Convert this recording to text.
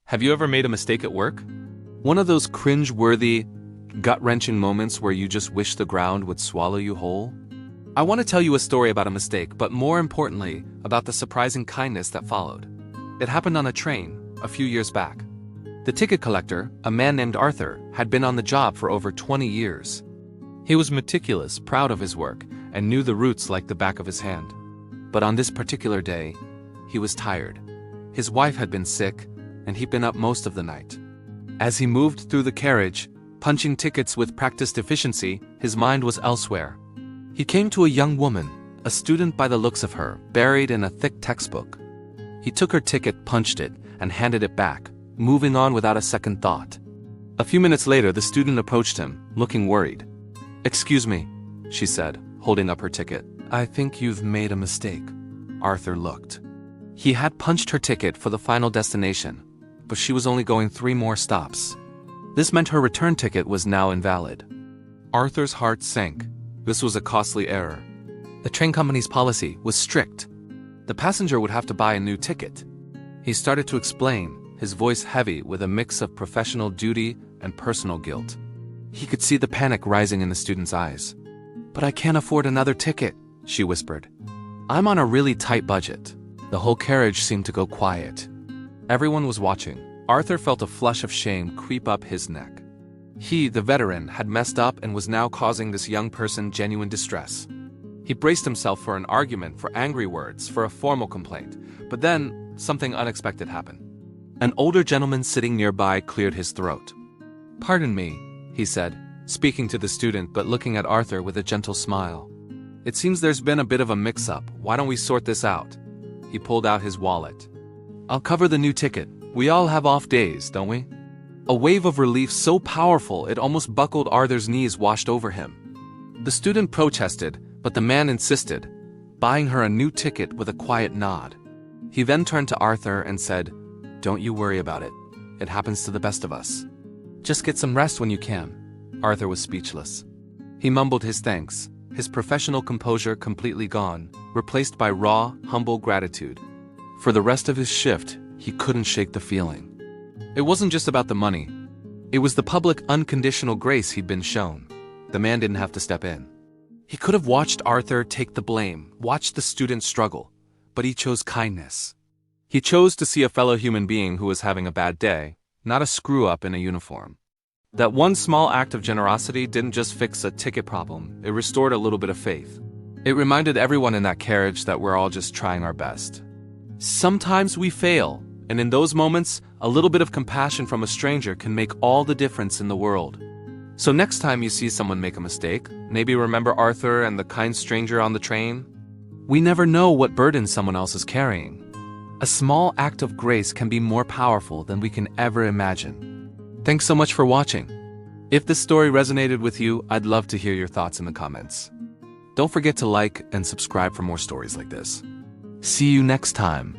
Have you ever made a mistake at work? One of those cringe-worthy, gut-wrenching moments where you just wish the ground would swallow you whole? I want to tell you a story about a mistake, but more importantly, about the surprising kindness that followed. It happened on a train, a few years back. The ticket collector, a man named Arthur, had been on the job for over 20 years. He was meticulous, proud of his work, and knew the routes like the back of his hand. But on this particular day, he was tired. His wife had been sick, and he'd been up most of the night. As he moved through the carriage, punching tickets with practiced efficiency, his mind was elsewhere. He came to a young woman, a student by the looks of her, buried in a thick textbook. He took her ticket, punched it, and handed it back, moving on without a second thought. A few minutes later, the student approached him, looking worried. "Excuse me," she said, holding up her ticket. "I think you've made a mistake." Arthur looked. He had punched her ticket for the final destination, but she was only going 3 more stops. This meant her return ticket was now invalid. Arthur's heart sank. This was a costly error. The train company's policy was strict. The passenger would have to buy a new ticket. He started to explain, his voice heavy with a mix of professional duty and personal guilt. He could see the panic rising in the student's eyes. "But I can't afford another ticket," she whispered. "I'm on a really tight budget." The whole carriage seemed to go quiet. Everyone was watching. Arthur felt a flush of shame creep up his neck. He, the veteran, had messed up and was now causing this young person genuine distress. He braced himself for an argument, for angry words, for a formal complaint. But then, something unexpected happened. An older gentleman sitting nearby cleared his throat. "Pardon me," he said, speaking to the student but looking at Arthur with a gentle smile. "It seems there's been a bit of a mix-up. Why don't we sort this out?" He pulled out his wallet. "I'll cover the new ticket. We all have off days, don't we?" A wave of relief so powerful it almost buckled Arthur's knees washed over him. The student protested, but the man insisted, buying her a new ticket with a quiet nod. He then turned to Arthur and said, "Don't you worry about it. It happens to the best of us. Just get some rest when you can." Arthur was speechless. He mumbled his thanks, his professional composure completely gone, replaced by raw, humble gratitude. For the rest of his shift, he couldn't shake the feeling. It wasn't just about the money. It was the public unconditional grace he'd been shown. The man didn't have to step in. He could have watched Arthur take the blame, watched the student struggle, but he chose kindness. He chose to see a fellow human being who was having a bad day, not a screw-up in a uniform. That one small act of generosity didn't just fix a ticket problem, it restored a little bit of faith. It reminded everyone in that carriage that we're all just trying our best. Sometimes we fail, and in those moments, a little bit of compassion from a stranger can make all the difference in the world. So next time you see someone make a mistake, maybe remember Arthur and the kind stranger on the train. We never know what burden someone else is carrying. A small act of grace can be more powerful than we can ever imagine. Thanks so much for watching. If this story resonated with you, I'd love to hear your thoughts in the comments. Don't forget to like and subscribe for more stories like this. See you next time.